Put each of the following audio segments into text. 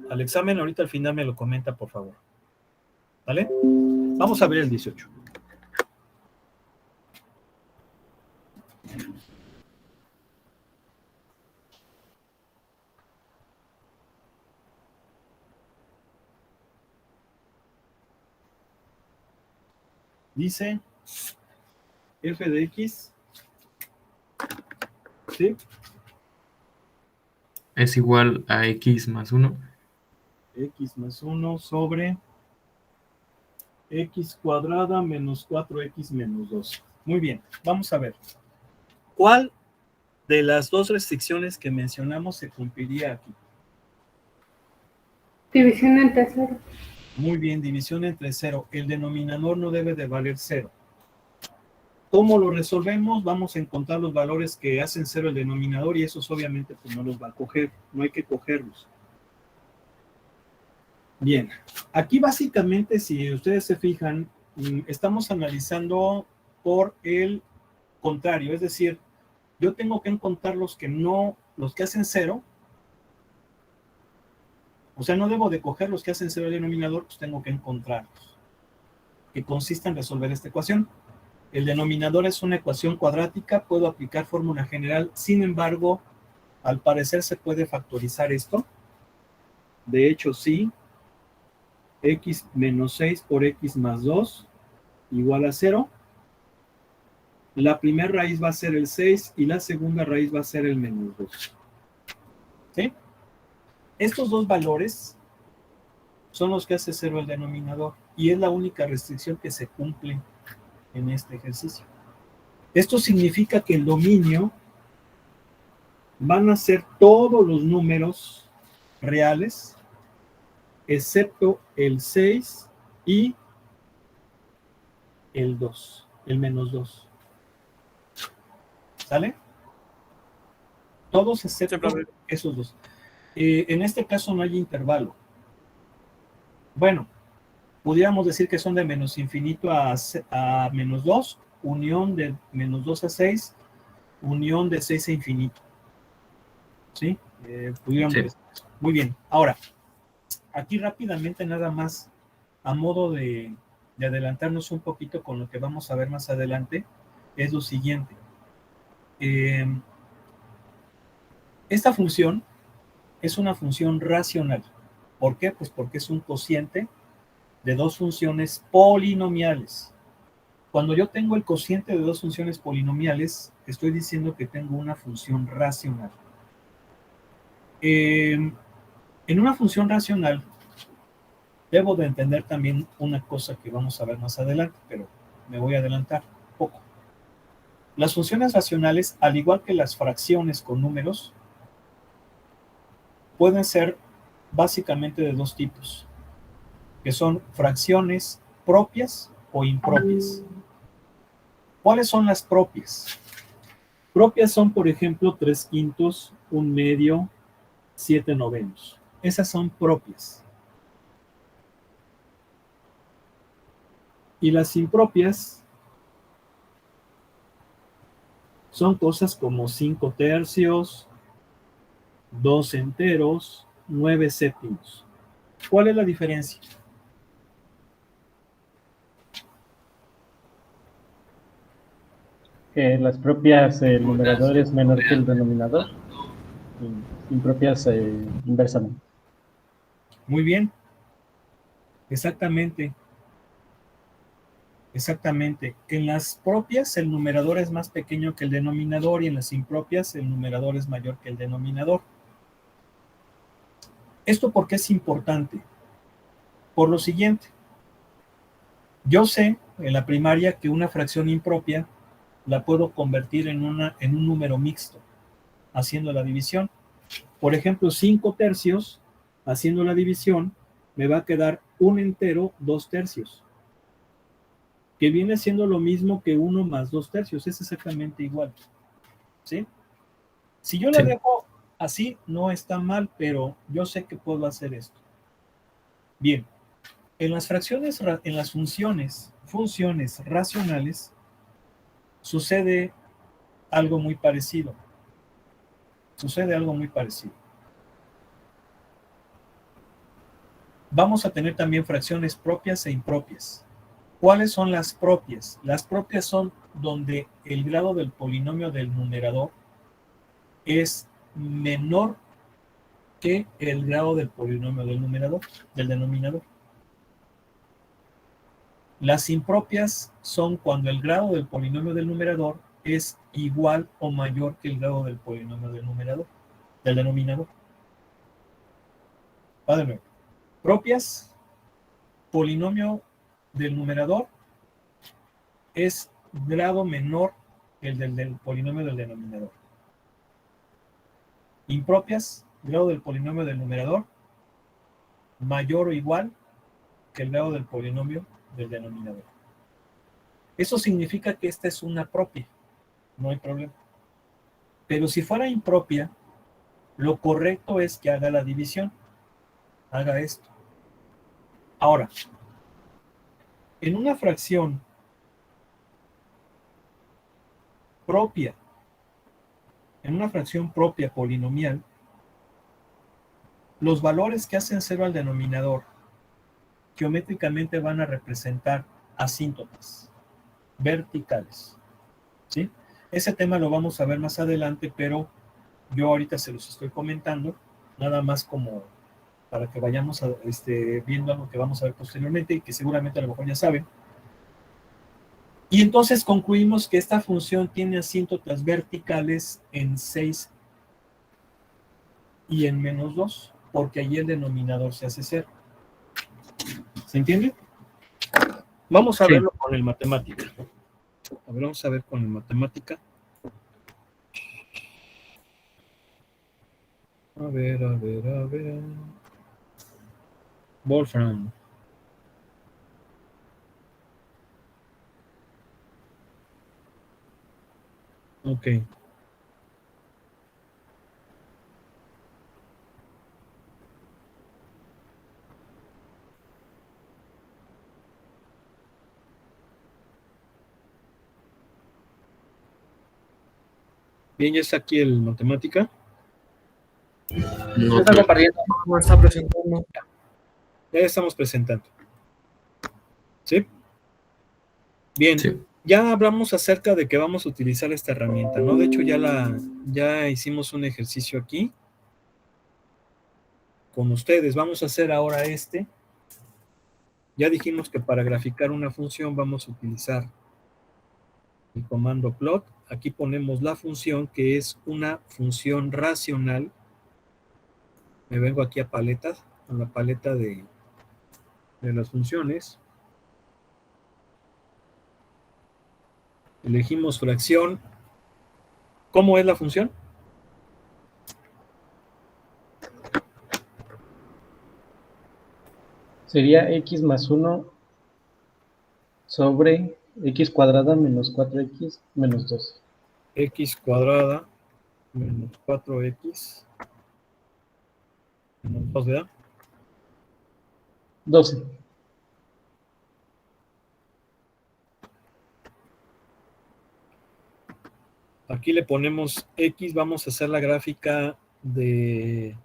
al examen, ahorita al final me lo comenta, por favor. ¿Vale? Vamos a ver el 18. Dice f de x, ¿sí? Es igual a x más 1. X más 1 sobre x cuadrada menos 4x menos 2. Muy bien, vamos a ver. ¿Cuál de las dos restricciones que mencionamos se cumpliría aquí? División entre 0. Muy bien, división entre 0. El denominador no debe de valer 0. ¿Cómo lo resolvemos? Vamos a encontrar los valores que hacen 0 el denominador y esos obviamente pues no los va a coger. No hay que cogerlos. Bien, aquí básicamente, si ustedes se fijan, estamos analizando por el contrario, es decir, yo tengo que encontrar los que hacen 0, o sea, no debo de coger los que hacen 0 el denominador, pues tengo que encontrarlos, que consiste en resolver esta ecuación. El denominador es una ecuación cuadrática, puedo aplicar fórmula general, sin embargo, al parecer se puede factorizar esto. De hecho, sí, x menos 6 por x más 2 igual a 0. La primera raíz va a ser el 6 y la segunda raíz va a ser el menos 2. ¿Sí? Estos dos valores son los que hace 0 el denominador y es la única restricción que se cumple en este ejercicio. Esto significa que el dominio van a ser todos los números reales excepto el 6 y el 2, el menos 2. ¿Sale? Todos excepto esos dos. En este caso no hay intervalo. Bueno, pudiéramos decir que son de menos infinito a menos 2, unión de menos 2 a 6, unión de 6 a infinito. ¿Sí? Pudiéramos decir eso. Muy bien. Ahora, aquí rápidamente nada más, a modo de adelantarnos un poquito con lo que vamos a ver más adelante, es lo siguiente. Esta función es una función racional. ¿Por qué? Pues porque es un cociente de dos funciones polinomiales. Cuando yo tengo el cociente de dos funciones polinomiales, estoy diciendo que tengo una función racional. En una función racional, debo de entender también una cosa que vamos a ver más adelante, pero me voy a adelantar un poco. Las funciones racionales, al igual que las fracciones con números, pueden ser básicamente de dos tipos, que son fracciones propias o impropias. ¿Cuáles son las propias? Propias son, por ejemplo, 3/5, 1/2, 7/9. Esas son propias. Y las impropias son cosas como 5/3, 2 enteros, 9/7. ¿Cuál es la diferencia? Que las propias, el numerador es menor que el denominador, impropias inversamente. Muy bien. Exactamente. Exactamente. En las propias el numerador es más pequeño que el denominador y en las impropias el numerador es mayor que el denominador. ¿Esto por qué es importante? Por lo siguiente. Yo sé en la primaria que una fracción impropia la puedo convertir en un número mixto, haciendo la división. Por ejemplo, 5/3, haciendo la división, me va a quedar 1 entero, 2/3, que viene siendo lo mismo que 1 más 2/3, es exactamente igual. ¿Sí? Si yo la dejo así, no está mal, pero yo sé que puedo hacer esto. Bien, en las fracciones, en las funciones racionales, sucede algo muy parecido. Sucede algo muy parecido. Vamos a tener también fracciones propias e impropias. ¿Cuáles son las propias? Las propias son donde el grado del polinomio del numerador es menor que el grado del polinomio del denominador. Las impropias son cuando el grado del polinomio del numerador es igual o mayor que el grado del polinomio del denominador. Va de nuevo. Propias, polinomio del numerador es grado menor que el del polinomio del denominador. Impropias, grado del polinomio del numerador mayor o igual que el grado del polinomio del denominador. Eso significa que esta es una propia, no hay problema. Pero si fuera impropia, lo correcto es que haga la división, haga esto. Ahora, en una fracción propia, polinomial, los valores que hacen cero al denominador geométricamente van a representar asíntotas verticales, ¿sí? Ese tema lo vamos a ver más adelante, pero yo ahorita se los estoy comentando, nada más como para que vayamos viendo algo que vamos a ver posteriormente y que seguramente a lo mejor ya saben. Y entonces concluimos que esta función tiene asíntotas verticales en 6 y en -2, porque allí el denominador se hace 0. ¿Se entiende? Vamos a verlo con el matemática. A ver, vamos a ver con el matemática. A ver. Wolfram. Ok. Bien, ya está aquí el matemática. No, Está compartiendo, no está presentando. Ya estamos presentando. ¿Sí? Bien, sí. ya hablamos acerca de que vamos a utilizar esta herramienta, ¿no? De hecho, ya hicimos un ejercicio aquí con ustedes. Vamos a hacer ahora este. Ya dijimos que para graficar una función vamos a utilizar el comando plot. Aquí ponemos la función, que es una función racional. Me vengo aquí a paletas, a la paleta de las funciones. Elegimos fracción. ¿Cómo es la función? Sería x más 1 sobre x cuadrada menos 4x menos 2. X cuadrada menos 4x menos 2, ¿verdad? 12. Aquí le ponemos X, vamos a hacer la gráfica de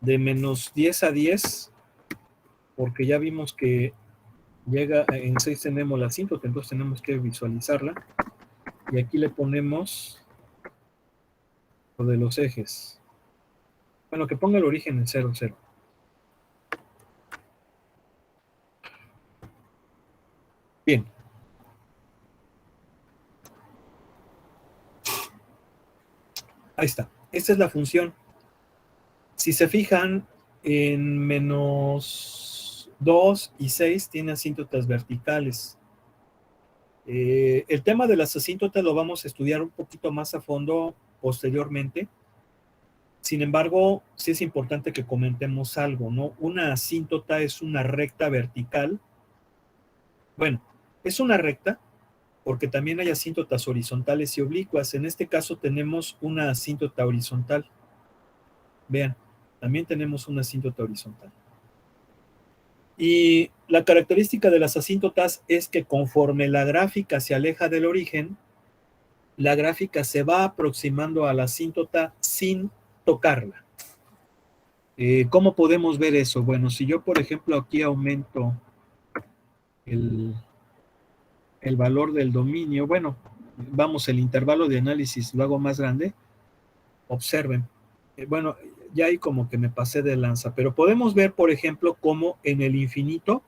menos 10 a 10, porque ya vimos que llega, en 6 tenemos la asíntota, entonces tenemos que visualizarla. Y aquí le ponemos lo de los ejes. Bueno, que ponga el origen en 0, 0. Bien. Ahí está. Esta es la función. Si se fijan, en menos 2 y 6 tiene asíntotas verticales. El tema de las asíntotas lo vamos a estudiar un poquito más a fondo posteriormente. Sin embargo, sí es importante que comentemos algo, ¿no? Una asíntota es una recta vertical. Bueno, es una recta porque también hay asíntotas horizontales y oblicuas. En este caso tenemos una asíntota horizontal. Vean, también tenemos una asíntota horizontal. Y la característica de las asíntotas es que conforme la gráfica se aleja del origen, la gráfica se va aproximando a la asíntota sin tocarla. ¿Cómo podemos ver eso? Bueno, si yo, por ejemplo, aquí aumento el valor del dominio, bueno, vamos, el intervalo de análisis lo hago más grande, observen, bueno, ya ahí como que me pasé de lanza, pero podemos ver, por ejemplo, cómo en el infinito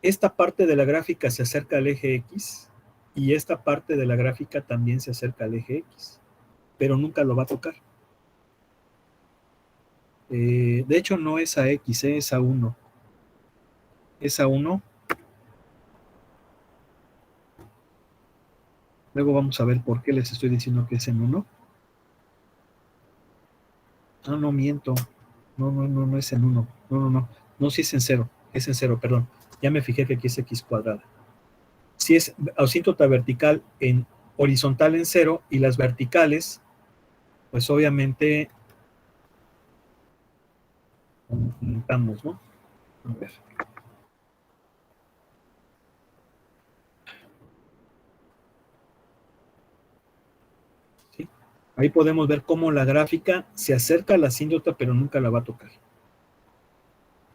esta parte de la gráfica se acerca al eje X y esta parte de la gráfica también se acerca al eje X, pero nunca lo va a tocar. De hecho, no es a X, es a 1. Es a 1. Luego vamos a ver por qué les estoy diciendo que es en 1. Ah, no, miento. No es en 1. No, sí es en 0. Es en 0, perdón. Ya me fijé que aquí es X cuadrada. Si es asíntota vertical en horizontal en 0 y las verticales, pues obviamente aumentamos, ¿no? A ver. ¿Sí? Ahí podemos ver cómo la gráfica se acerca a la asíntota, pero nunca la va a tocar.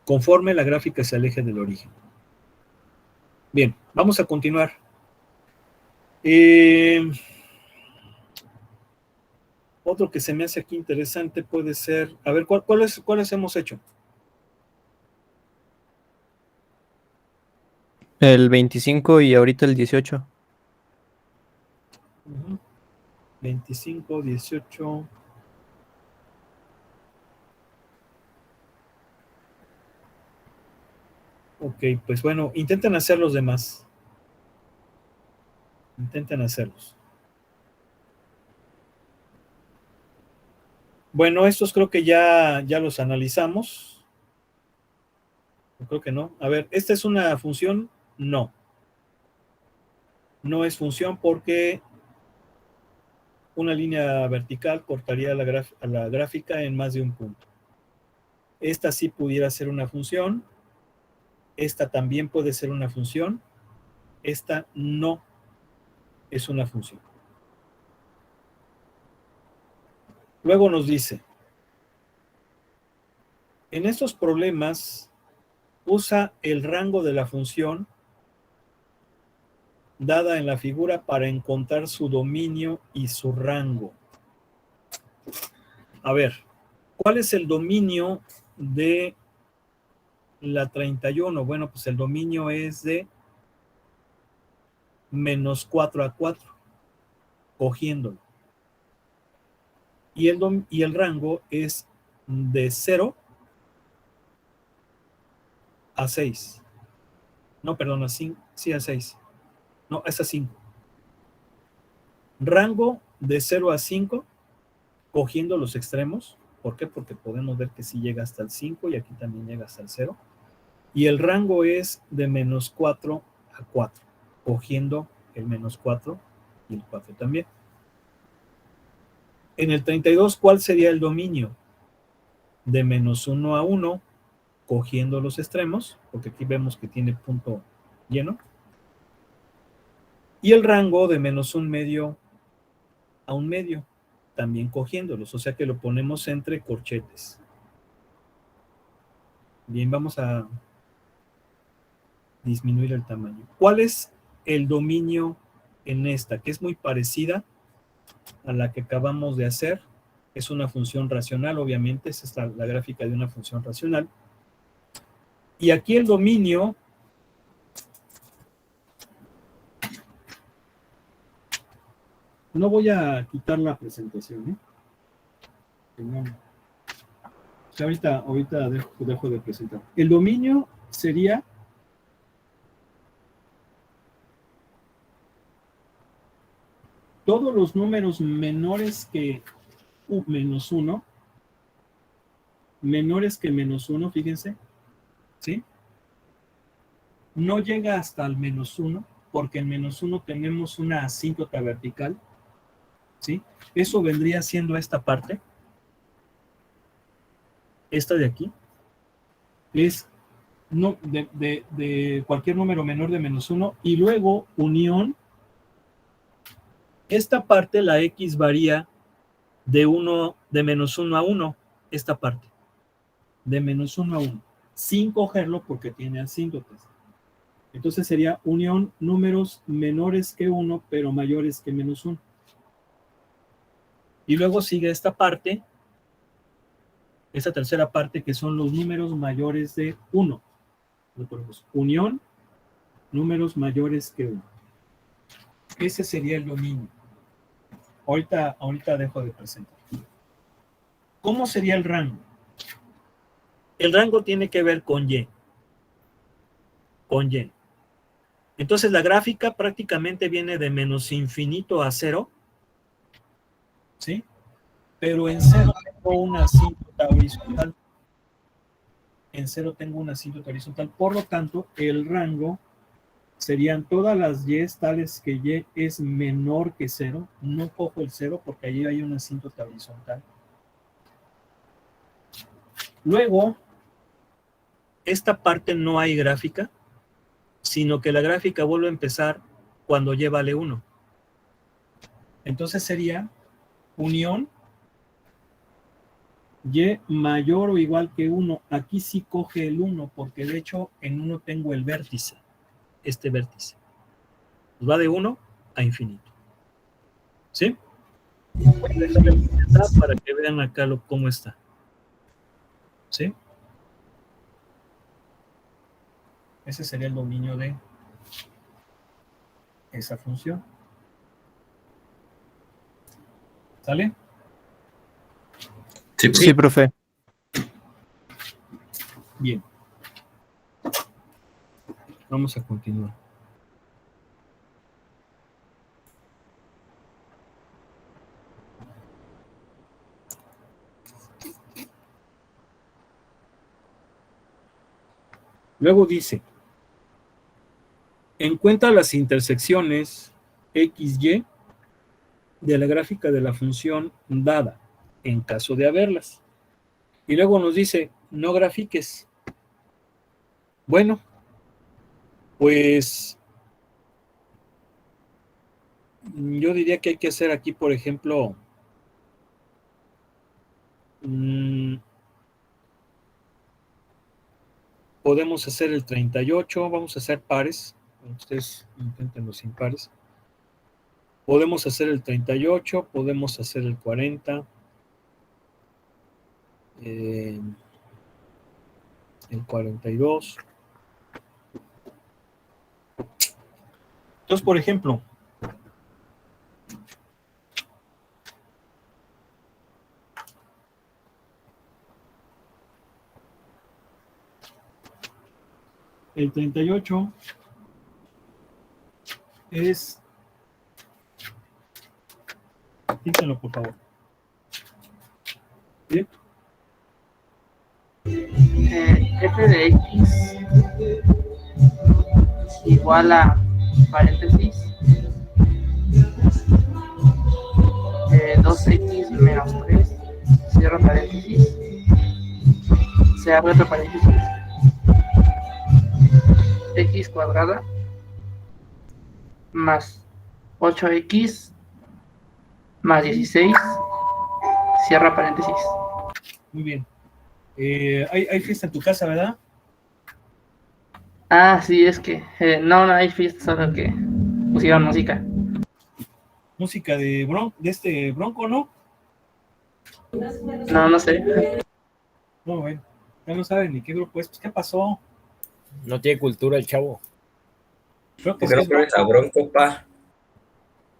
Conforme la gráfica se aleje del origen. Bien, vamos a continuar. Otro que se me hace aquí interesante puede ser, a ver, ¿cuáles hemos hecho? El 25 y ahorita el 18. 25, 18. Ok, pues bueno, intenten hacer los demás. Intenten hacerlos. Bueno, estos creo que ya los analizamos. Creo que no. A ver, ¿esta es una función? No. No es función porque una línea vertical cortaría a la gráfica en más de un punto. Esta sí pudiera ser una función. Esta también puede ser una función. Esta no es una función. Luego nos dice, en estos problemas usa el rango de la función dada en la figura para encontrar su dominio y su rango. A ver, ¿cuál es el dominio de la 31? Bueno, pues el dominio es de menos 4 a 4, cogiéndolo. Y el rango es de 0 a 6. No, perdón, a 5. Sí, a 6. No, es a 5. Rango de 0 a 5, cogiendo los extremos. ¿Por qué? Porque podemos ver que sí llega hasta el 5 y aquí también llega hasta el 0. Y el rango es de menos 4 a 4, cogiendo el menos 4 y el 4 también. En el 32, ¿cuál sería el dominio? De menos 1 a 1, cogiendo los extremos, porque aquí vemos que tiene punto lleno. Y el rango de menos 1/2 a 1/2, también cogiéndolos, o sea que lo ponemos entre corchetes. Bien, vamos a disminuir el tamaño. ¿Cuál es el dominio en esta? Que es muy parecida a la que acabamos de hacer. Es una función racional, obviamente, esa es la gráfica de una función racional. Y aquí el dominio no voy a quitar la presentación, ¿eh? No. O sea, ahorita dejo de presentar. El dominio sería todos los números menores que menos 1, menores que menos 1, fíjense, ¿sí? No llega hasta el menos 1, porque en menos 1 tenemos una asíntota vertical, ¿sí? Eso vendría siendo esta parte. Esta de aquí es no, de cualquier número menor de menos 1 y luego unión. Esta parte, la X varía de menos 1 a 1, esta parte. de menos 1 a 1, sin cogerlo porque tiene asíntotas. Entonces sería unión números menores que 1, pero mayores que menos 1. Y luego sigue esta parte, esta tercera parte, que son los números mayores de 1. Lo ponemos unión números mayores que 1. Ese sería el dominio. Ahorita dejo de presentar. ¿Cómo sería el rango? El rango tiene que ver con Y. Con Y. Entonces la gráfica prácticamente viene de menos infinito a 0. ¿Sí? Pero en 0 tengo una asíntota horizontal. En 0 tengo una asíntota horizontal. Por lo tanto, el rango serían todas las Y tales que Y es menor que 0. No cojo el 0 porque allí hay una asíntota horizontal. Luego, esta parte no hay gráfica, sino que la gráfica vuelve a empezar cuando Y vale 1. Entonces sería unión Y mayor o igual que 1. Aquí sí coge el 1, porque de hecho en 1 tengo el vértice, este vértice. Va de 1 a infinito. ¿Sí? Voy a dejarle para que vean acá cómo está. ¿Sí? Ese sería el dominio de esa función. ¿Sale? Sí, Sí, profe. Bien. Vamos a continuar. Luego dice, encuentra las intersecciones x, y de la gráfica de la función dada, en caso de haberlas. Y luego nos dice, no grafiques. Bueno, pues yo diría que hay que hacer aquí, por ejemplo, podemos hacer el 38, vamos a hacer pares. Ustedes intenten los impares. Podemos hacer el 38, podemos hacer el 40, el 42. Entonces, por ejemplo, el 38 es... Díganlo, por favor. ¿Bien? F de X igual a paréntesis 2X menos 3, cierro paréntesis, se abre otro paréntesis, X cuadrada más 8X más 16, cierra paréntesis. Muy bien. Hay fiesta en tu casa, ¿verdad? Ah, sí, es que no hay fiesta, solo que pusieron música. Música de este Bronco, ¿no? No sé. No, bueno. Ya no saben ni qué grupo es. Pues, ¿qué pasó? No tiene cultura el chavo. Creo que ¿Por sí qué no es pones a Bronco. Bronco, pa?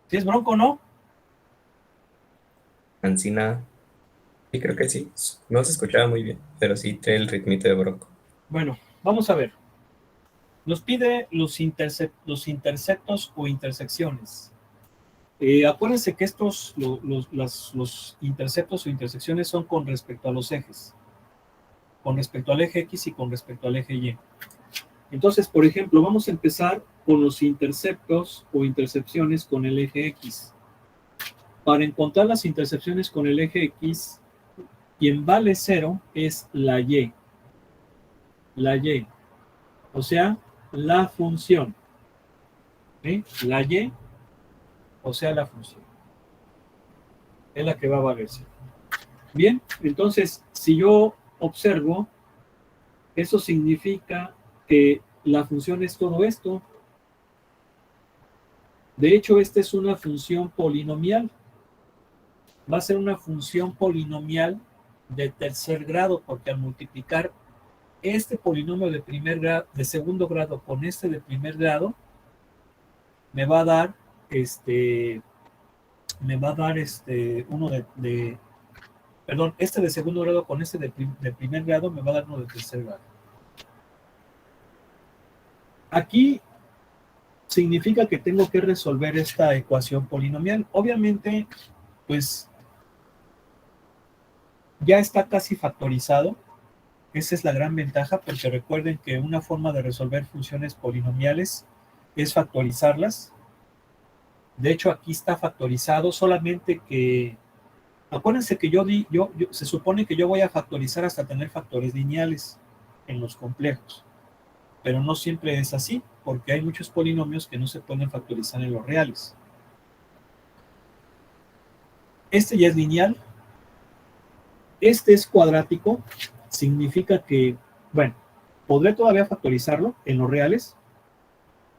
Sí es Bronco, ¿no? Ancina. Sí, creo que sí. No se escuchaba muy bien, pero sí trae el ritmito de Bronco. Bueno, vamos a ver. Nos pide los interceptos o intersecciones. Acuérdense que estos, los interceptos o intersecciones son con respecto a los ejes. Con respecto al eje X y con respecto al eje Y. Entonces, por ejemplo, vamos a empezar con los interceptos o intersecciones con el eje X. Para encontrar las intersecciones con el eje X, quien vale 0 es la Y. La Y. O sea, la función. ¿Sí? La Y, o sea, la función. Es la que va a valer 0. Bien, entonces, si yo observo, Eso significa que la función es todo esto. De hecho, esta es una función polinomial. Va a ser una función polinomial de tercer grado, porque al multiplicar este polinomio de primer grado, de segundo grado con este de primer grado, me va a dar uno perdón, este de segundo grado con este de primer grado me va a dar uno de tercer grado. Aquí significa que tengo que resolver esta ecuación polinomial. Obviamente, pues ya está casi factorizado. Esa es la gran ventaja, porque recuerden que una forma de resolver funciones polinomiales es factorizarlas. De hecho, aquí está factorizado, solamente que acuérdense que se supone que yo voy a factorizar hasta tener factores lineales en los complejos, pero no siempre es así, porque hay muchos polinomios que no se pueden factorizar en los reales. Este ya es lineal, este es cuadrático, significa que, bueno, podré todavía factorizarlo en los reales,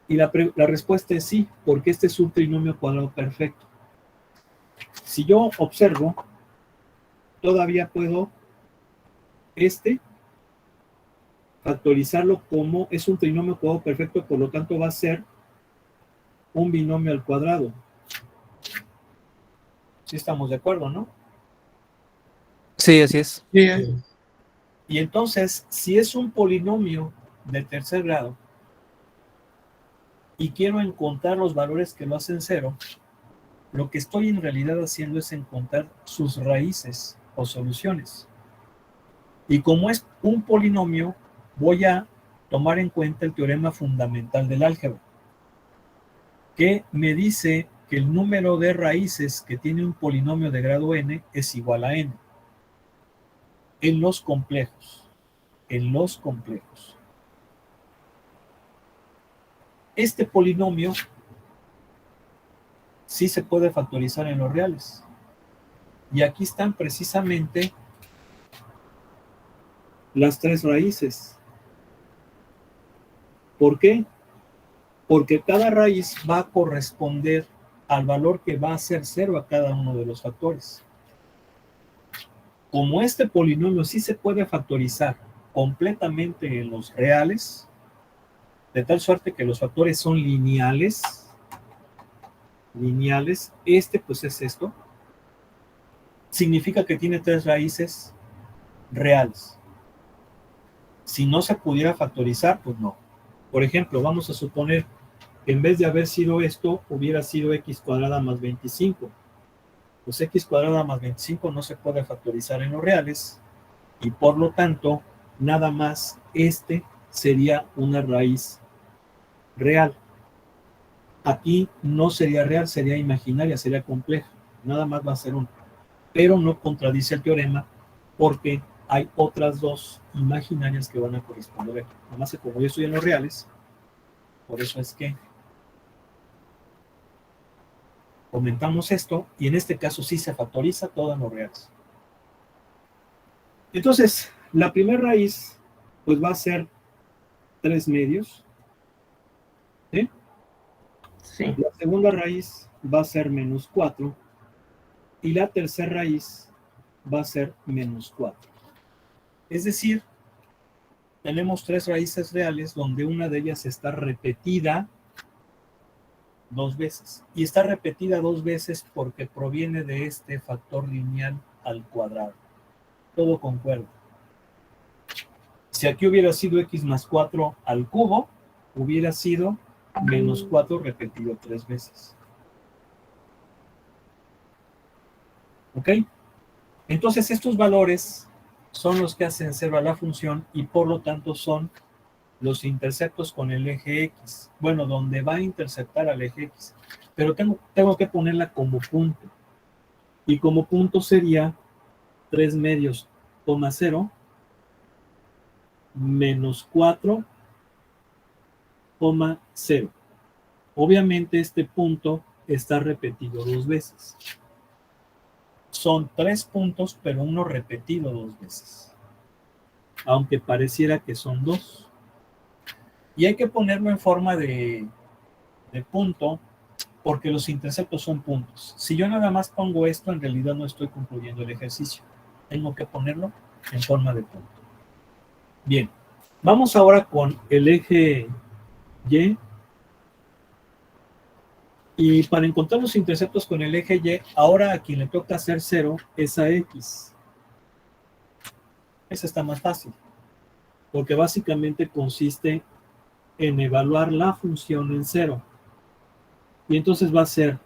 y la respuesta es sí, porque este es un trinomio cuadrado perfecto. Si yo observo, todavía puedo factorizarlo como es un trinomio cuadrado perfecto, por lo tanto va a ser un binomio al cuadrado. Sí estamos de acuerdo, ¿no? Sí, así es. Y entonces, si es un polinomio de tercer grado y quiero encontrar los valores que lo hacen cero, lo que estoy en realidad haciendo es encontrar sus raíces o soluciones. Y como es un polinomio, voy a tomar en cuenta el teorema fundamental del álgebra, que me dice que el número de raíces que tiene un polinomio de grado n es igual a n. En los complejos. En los complejos. Este polinomio sí se puede factorizar en los reales. Y aquí están precisamente las tres raíces. ¿Por qué? Porque cada raíz va a corresponder al valor que va a ser cero a cada uno de los factores. Como este polinomio sí se puede factorizar completamente en los reales, de tal suerte que los factores son lineales, pues es esto, significa que tiene tres raíces reales. Si no se pudiera factorizar, pues no. Por ejemplo, vamos a suponer que en vez de haber sido esto, hubiera sido x cuadrada más 25. Pues x cuadrada más 25 no se puede factorizar en los reales, y por lo tanto, nada más sería una raíz real. Aquí no sería real, sería imaginaria, sería compleja. Nada más va a ser uno. Pero no contradice el teorema, porque hay otras dos imaginarias que van a corresponder. Nada más que como yo estoy en los reales, por eso es que comentamos esto, y en este caso sí se factoriza todo en los reales. Entonces, la primera raíz pues va a ser 3 medios. ¿Sí? Sí. La segunda raíz va a ser menos 4, y la tercera raíz va a ser menos 4. Es decir, tenemos 3 raíces reales donde una de ellas está repetida 2 veces. Y está repetida 2 veces porque proviene de este factor lineal al cuadrado. Todo concuerda. Si aquí hubiera sido x más 4 al cubo, hubiera sido menos 4 repetido 3 veces. ¿Ok? Entonces estos valores son los que hacen cero a la función, y por lo tanto son los interceptos con el eje X. Bueno, donde va a interceptar al eje X. Pero tengo que ponerla como punto. Y como punto sería 3 medios, 0, menos 4, 0. Obviamente este punto está repetido 2 veces. Son 3 puntos, pero uno repetido 2 veces. aunque pareciera que son 2. Y hay que ponerlo en forma de punto, porque los interceptos son puntos. Si yo nada más pongo esto, en realidad no estoy concluyendo el ejercicio. Tengo que ponerlo en forma de punto. Bien, vamos ahora con el eje Y. Y para encontrar los interceptos con el eje Y, ahora a quien le toca hacer 0 es a X. Esa está más fácil, porque básicamente consiste en evaluar la función en 0. Y entonces va a ser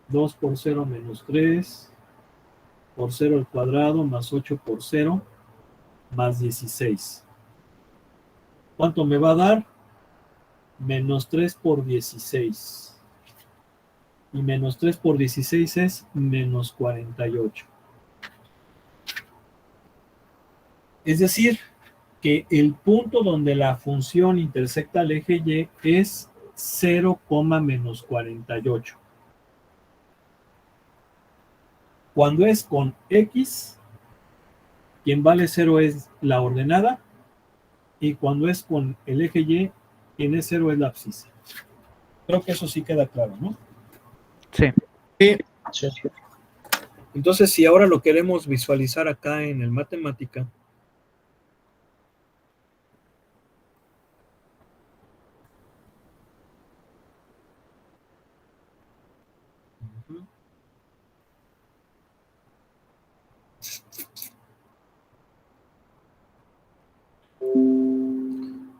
2 por 0 menos 3 por 0 al cuadrado más 8 por 0 más 16. ¿Cuánto me va a dar? Menos 3 por 16. Y menos 3 por 16 es menos 48. Es decir, que el punto donde la función intersecta el eje Y es 0, menos 48. Cuando es con X, quien vale 0 es la ordenada, y cuando es con el eje Y, quien es 0 es la abscisa. Creo que eso sí queda claro, ¿no? Sí. Entonces, si ahora lo queremos visualizar acá en el matemática,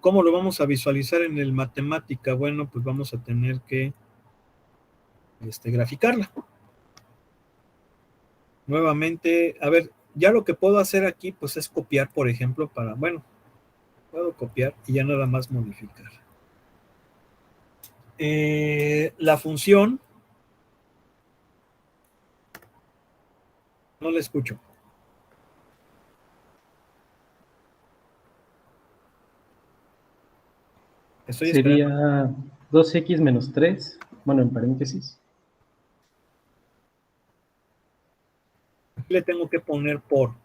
¿cómo lo vamos a visualizar en el matemática? Bueno, pues vamos a tener que graficarla. Nuevamente, a ver, ya lo que puedo hacer aquí, pues es copiar, por ejemplo, puedo copiar y ya nada más modificar. La función, no la escucho. Estoy esperando. Sería 2x menos 3, bueno, en paréntesis. Aquí le tengo que poner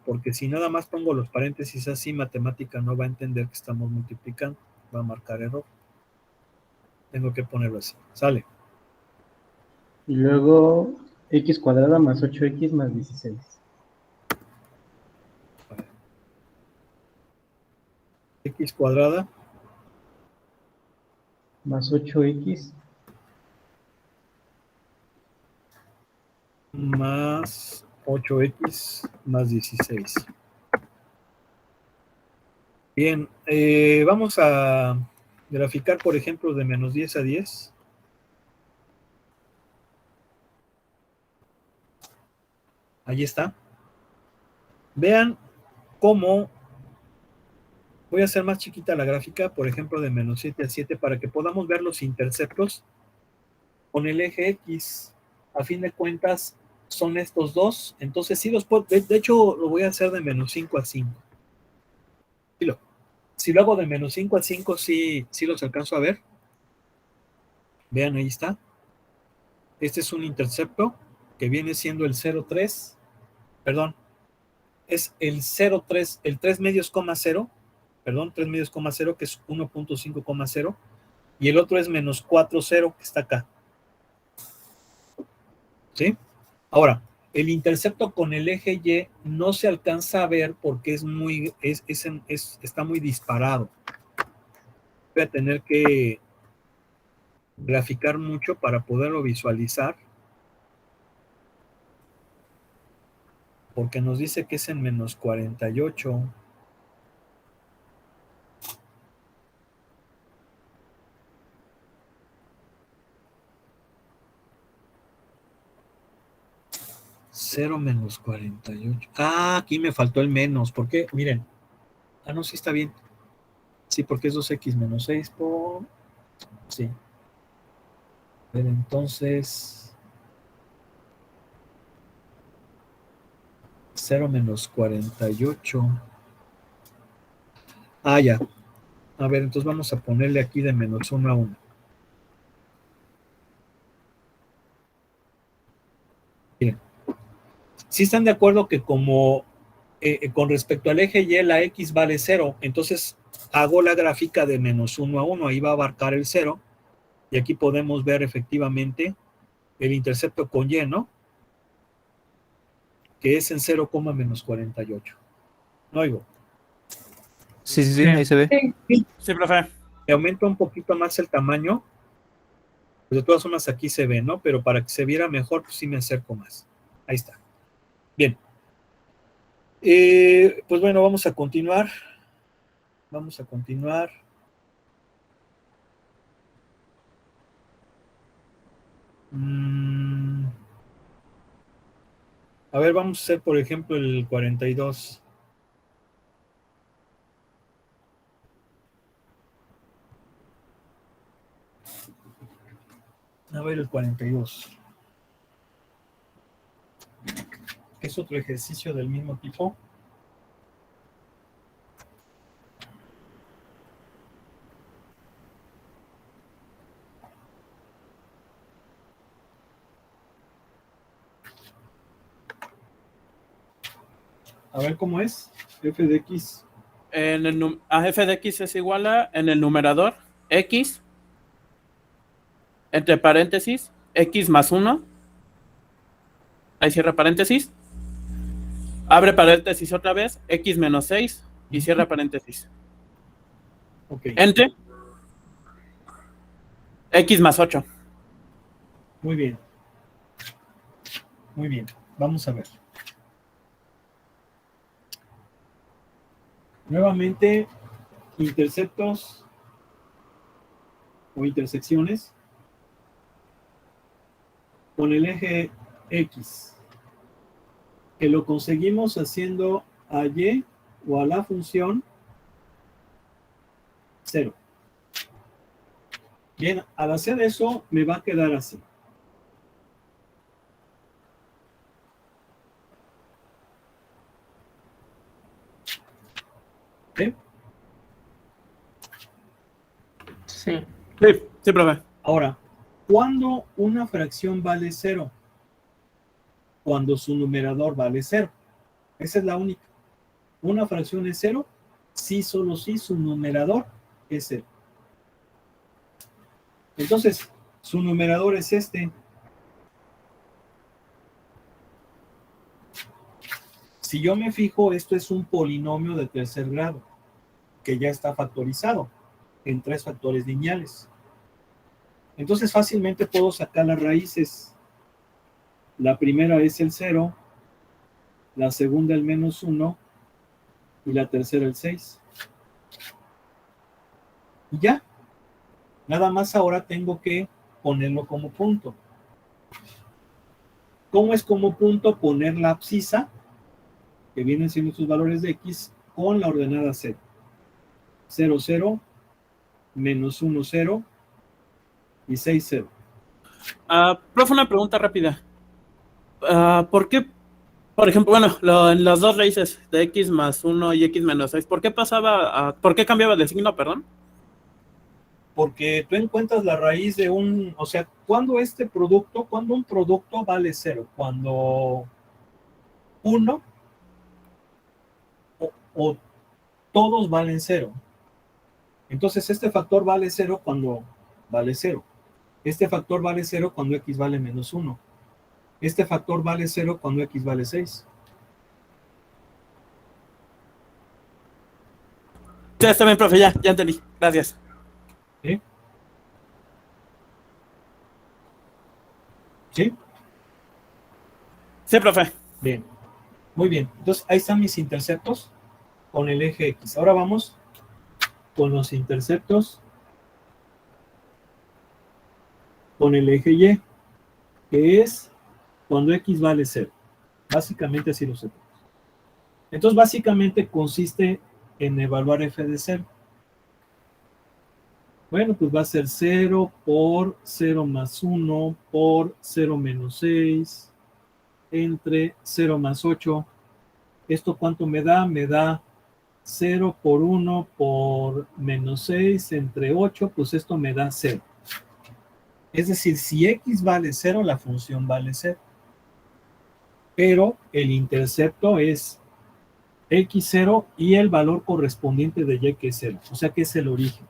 porque si nada más pongo los paréntesis así, matemática no va a entender que estamos multiplicando, va a marcar error. Tengo que ponerlo así. Sale. Y luego x cuadrada más 8x más 16. X cuadrada Más 8x más 8x más 16. Bien, vamos a graficar, por ejemplo, de menos 10 a 10. Ahí está. Vean cómo voy a hacer más chiquita la gráfica, por ejemplo, de menos 7 a 7, para que podamos ver los interceptos con el eje X. A fin de cuentas, son estos dos. Entonces, sí los puedo, de hecho, lo voy a hacer de menos 5 a 5. Si lo hago de menos 5 a 5, sí los alcanzo a ver. Vean, ahí está. Este es un intercepto que viene siendo el 0,3. Perdón, es el 0,3, el 3 medios, 0, perdón, 3 medios, 0, que es 1.5,0. Y el otro es menos 4,0, que está acá. ¿Sí? Ahora, el intercepto con el eje Y no se alcanza a ver porque está muy disparado. Voy a tener que graficar mucho para poderlo visualizar, porque nos dice que es en menos 48. Cero menos 48. Ah, aquí me faltó el menos. ¿Por qué? Miren. Ah, no, sí está bien. Sí, porque es 2x menos 6 por... Sí. Pero entonces... 0 menos 48. Ah, ya. A ver, entonces vamos a ponerle aquí de menos 1 a 1. Miren. ¿Sí están de acuerdo que como con respecto al eje Y, la X vale 0, entonces hago la gráfica de menos 1 a 1, ahí va a abarcar el 0, y aquí podemos ver efectivamente el intercepto con Y, ¿no? Que es en 0, menos 48. ¿No oigo? Sí, sí, sí, ahí se ve. Sí, profe. Me aumento un poquito más el tamaño, pues de todas formas aquí se ve, ¿no? Pero para que se viera mejor, pues sí me acerco más. Ahí está. Bien. Pues bueno, vamos a continuar. Vamos a continuar. A ver, vamos a hacer, por ejemplo, el 42. A ver, el 42. Es otro ejercicio del mismo tipo. A ver cómo es. F de X. F de X es igual a, en el numerador, X, entre paréntesis, X más 1. Ahí cierra paréntesis. Abre paréntesis otra vez, X menos 6 y cierra paréntesis. Ok. Entre X más 8. Muy bien. Muy bien. Vamos a ver. Nuevamente, interceptos o intersecciones con el eje X, que lo conseguimos haciendo a Y o a la función 0. Bien, al hacer eso me va a quedar así. ¿Sí? Sí. Sí, profe. Ahora, ¿cuándo una fracción vale 0? Cuando su numerador vale 0. Esa es la única. Una fracción es 0 si solo si su numerador es 0. Entonces, su numerador es este. Si yo me fijo, esto es un polinomio de tercer grado, que ya está factorizado en 3 factores lineales. Entonces, fácilmente puedo sacar las raíces. La primera es el 0, la segunda el menos 1 y la tercera el 6. Y ya. Nada más ahora tengo que ponerlo como punto. ¿Cómo es como punto? Poner la abscisa, que vienen siendo sus valores de X, con la ordenada 0. 0, 0, menos 1, 0 y 6, 0. Profe, una pregunta rápida. ¿Por qué, por ejemplo, bueno, en las dos raíces de X más 1 y X menos 6, ¿por qué cambiaba de signo, perdón? Porque tú encuentras la raíz de o sea, cuando un producto vale 0, cuando uno o todos valen 0. Entonces, este factor vale 0 cuando vale 0. Este factor vale 0 cuando X vale menos 1. Este factor vale 0 cuando X vale 6. Sí, está bien, profe, ya entendí. Gracias. ¿Sí? ¿Sí? Sí, profe. Bien. Muy bien. Entonces, ahí están mis interceptos con el eje X. Ahora vamos con los interceptos con el eje Y, que es cuando X vale 0. Básicamente así lo sepamos. Entonces, básicamente consiste en evaluar F de 0. Bueno, pues va a ser 0 por 0 más 1 por 0 menos 6 entre 0 más 8. ¿Esto cuánto me da? Me da 0 por 1 por menos 6 entre 8, pues esto me da 0. Es decir, si X vale 0, la función vale 0. Pero el intercepto es X0 y el valor correspondiente de Y, que es 0. O sea que es el origen.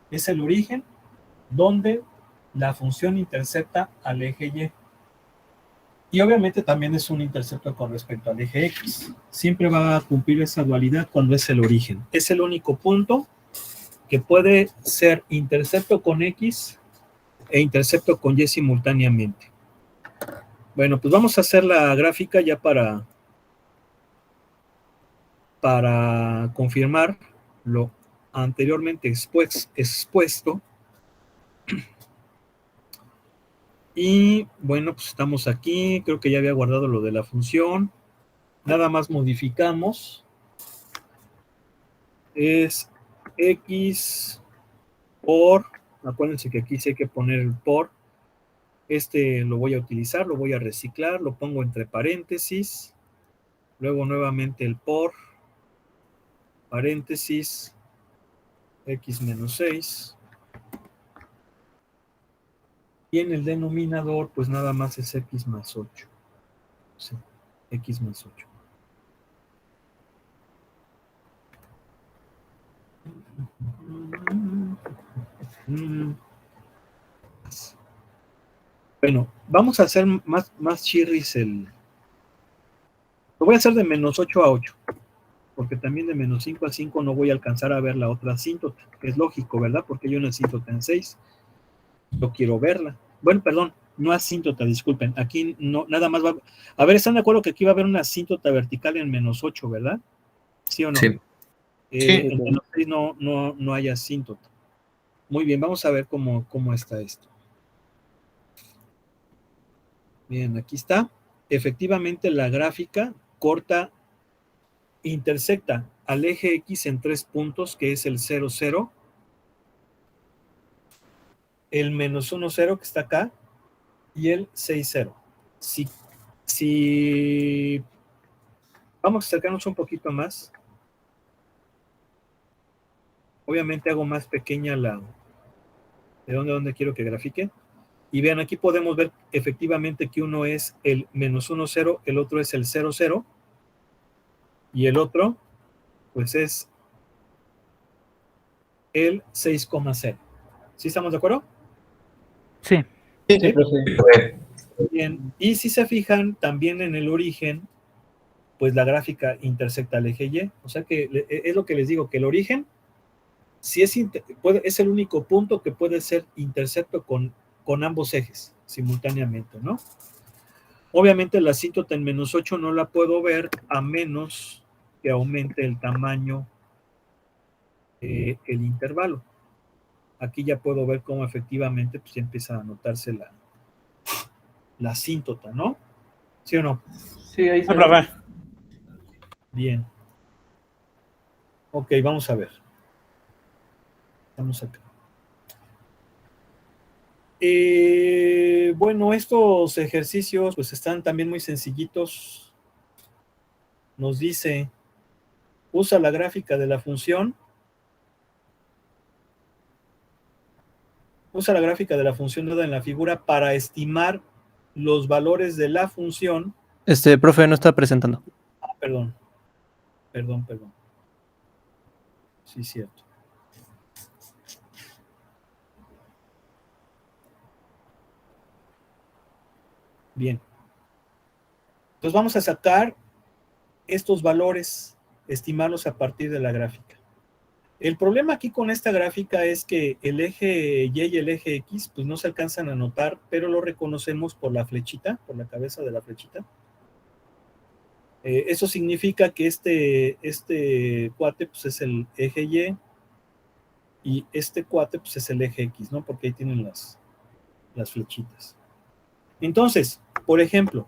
Es el origen donde la función intercepta al eje Y. Y obviamente también es un intercepto con respecto al eje X. Siempre va a cumplir esa dualidad cuando es el origen. Es el único punto que puede ser intercepto con X e intercepto con Y simultáneamente. Bueno, pues vamos a hacer la gráfica ya para confirmar lo anteriormente expuesto. Y bueno, pues estamos aquí. Creo que ya había guardado lo de la función. Nada más modificamos. Es X por, acuérdense que aquí sí hay que poner el por. Este lo voy a utilizar, lo voy a reciclar, lo pongo entre paréntesis. Luego nuevamente el por, paréntesis, X menos 6. Y en el denominador, pues nada más es X más 8. Sí, X más 8. Bueno, vamos a hacer más chirris el... Lo voy a hacer de menos 8 a 8. Porque también de menos 5 a 5 no voy a alcanzar a ver la otra asíntota. Que es lógico, ¿verdad? Porque hay una asíntota en 6. Yo quiero verla. Bueno, perdón, no asíntota, disculpen. Aquí no, nada más va... A ver, ¿están de acuerdo que aquí va a haber una asíntota vertical en menos 8, ¿verdad? ¿Sí o no? Sí. En menos 6 no hay asíntota. Muy bien, vamos a ver cómo está esto. Bien, aquí está. Efectivamente, la gráfica intersecta al eje X en 3 puntos, que es el 0, 0, el menos 1, 0, que está acá, y el 6, 0. Si vamos a acercarnos un poquito más, obviamente hago más pequeña la... ¿De dónde quiero que grafique? Y vean, aquí podemos ver efectivamente que uno es el menos 1, 0, el otro es el 0, 0, y el otro, pues es el 6,0. ¿Sí estamos de acuerdo? Sí. Sí, profe. Bien, y si se fijan, también en el origen, pues la gráfica intersecta al eje Y. O sea que es lo que les digo, que el origen si es el único punto que puede ser intercepto con ambos ejes simultáneamente, ¿no? Obviamente la asíntota en menos 8 no la puedo ver a menos que aumente el tamaño el intervalo. Aquí ya puedo ver cómo efectivamente pues ya empieza a notarse la asíntota, ¿no? ¿Sí o no? Sí, ahí se profe. Bien. Ok, vamos a ver. Vamos acá. Bueno, estos ejercicios pues están también muy sencillitos. Nos dice, usa la gráfica de la función. Usa la gráfica de la función dada en la figura para estimar los valores de la función. Profe, no está presentando. Perdón. Sí, cierto. Bien. Entonces vamos a sacar estos valores, estimarlos a partir de la gráfica. El problema aquí con esta gráfica es que el eje Y y el eje X pues no se alcanzan a notar, pero lo reconocemos por la flechita, por la cabeza de la flechita. Eso significa que este cuate pues es el eje y este cuate pues es el eje X, ¿no? Porque ahí tienen las flechitas. Entonces, por ejemplo,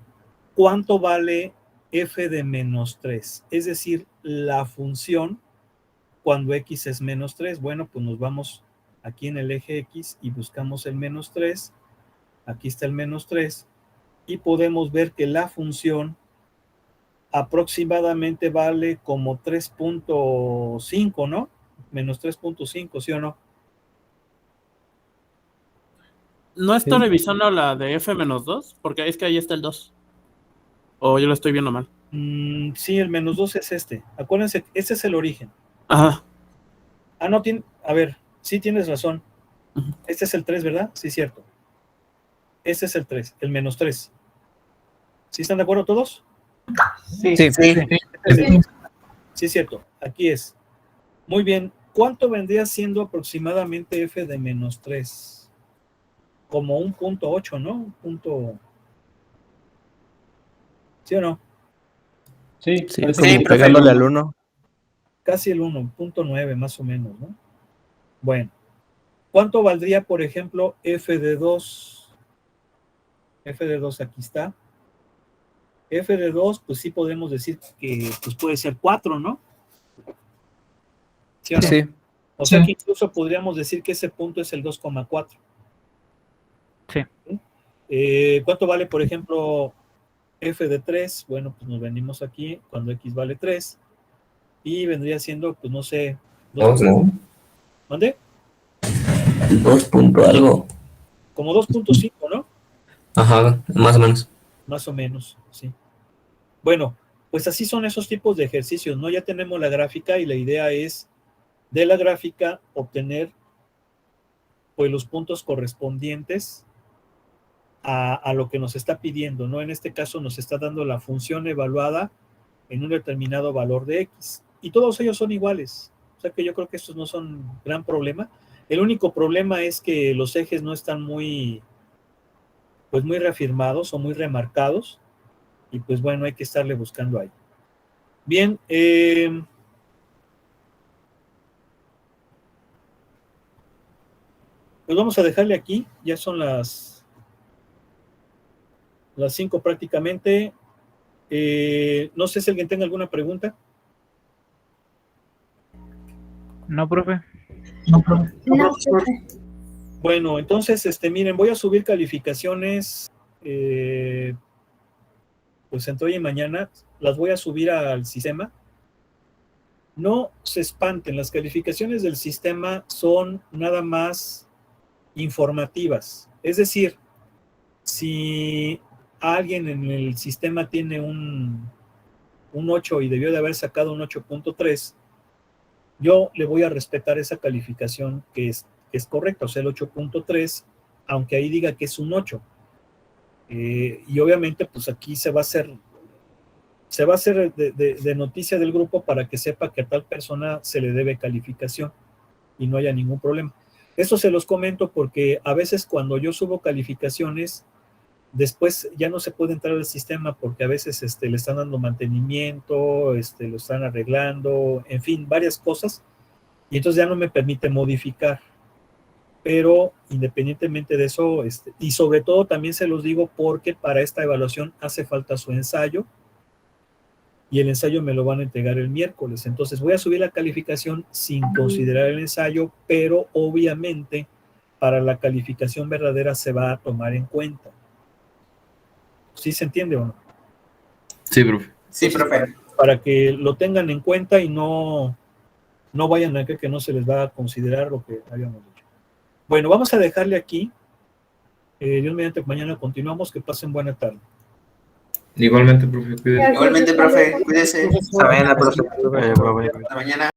¿cuánto vale f de menos 3? Es decir, la función cuando x es menos 3. Bueno, pues nos vamos aquí en el eje X y buscamos el menos 3. Aquí está el menos 3. Y podemos ver que la función aproximadamente vale como 3.5, ¿no? Menos 3.5, ¿sí o no? ¿No estoy revisando la de F-2? Porque es que ahí está el 2. O yo lo estoy viendo mal. Sí, el menos 2 es este. Acuérdense, este es el origen. Ajá. Ah, no, a ver, sí tienes razón. Ujú. Este es el 3, ¿verdad? Sí, cierto. Este es el 3, el menos 3. ¿Sí están de acuerdo todos? Sí. Sí. Sí, cierto. Aquí es. Muy bien. ¿Cuánto vendría siendo aproximadamente f de menos 3? Como un punto 8, ¿no? Un punto... ¿Sí o no? Sí, Sí, parece como que- pegándole al 1. Casi el 1, punto 9 más o menos, ¿no? Bueno. ¿Cuánto valdría, por ejemplo, f de 2? F de 2 aquí está. F de 2, pues sí podemos decir que pues puede ser 4, ¿no? ¿Sí o no? Sí. O sea que incluso podríamos decir que ese punto es el 2,4. Sí. ¿Cuánto vale, por ejemplo, f de 3? Bueno, pues nos venimos aquí cuando x vale 3 y vendría siendo, pues no sé, 2, ¿no? ¿Mande? 2 punto algo. Como 2,5, ¿no? Ajá, más o menos. Más o menos, sí. Bueno, pues así son esos tipos de ejercicios, ¿no? Ya tenemos la gráfica y la idea es de la gráfica obtener pues los puntos correspondientes a lo que nos está pidiendo, ¿no? En este caso nos está dando la función evaluada en un determinado valor de x. Y todos ellos son iguales. O sea que yo creo que estos no son gran problema. El único problema es que los ejes no están muy reafirmados o muy remarcados. Y pues bueno, hay que estarle buscando ahí. Bien, pues vamos a dejarle aquí. Ya son las 5 prácticamente. No sé si alguien tenga alguna pregunta. No, profe. Bueno, entonces, miren, voy a subir calificaciones, pues entre hoy y mañana, las voy a subir al sistema. No se espanten, las calificaciones del sistema son nada más informativas. Es decir, si alguien en el sistema tiene un 8 y debió de haber sacado un 8.3, yo le voy a respetar esa calificación que es correcta, o sea, el 8.3, aunque ahí diga que es un 8. Y obviamente, pues aquí se va a hacer de noticia del grupo para que sepa que a tal persona se le debe calificación y no haya ningún problema. Eso se los comento porque a veces cuando yo subo calificaciones, después ya no se puede entrar al sistema porque a veces le están dando mantenimiento, lo están arreglando, en fin, varias cosas, y entonces ya no me permite modificar. Pero independientemente de eso, y sobre todo también se los digo porque para esta evaluación hace falta su ensayo, y el ensayo me lo van a entregar el miércoles. Entonces voy a subir la calificación sin considerar el ensayo, pero obviamente para la calificación verdadera se va a tomar en cuenta. ¿Sí se entiende o no? Sí, profe. Sí, profe. Para que lo tengan en cuenta y no vayan a creer que no se les va a considerar lo que habíamos dicho. Bueno, vamos a dejarle aquí. Dios mediante, mañana continuamos. Que pasen buena tarde. Igualmente, profe, cuídese. Igualmente, profe, cuídese. Hasta mañana, profe. Hasta mañana.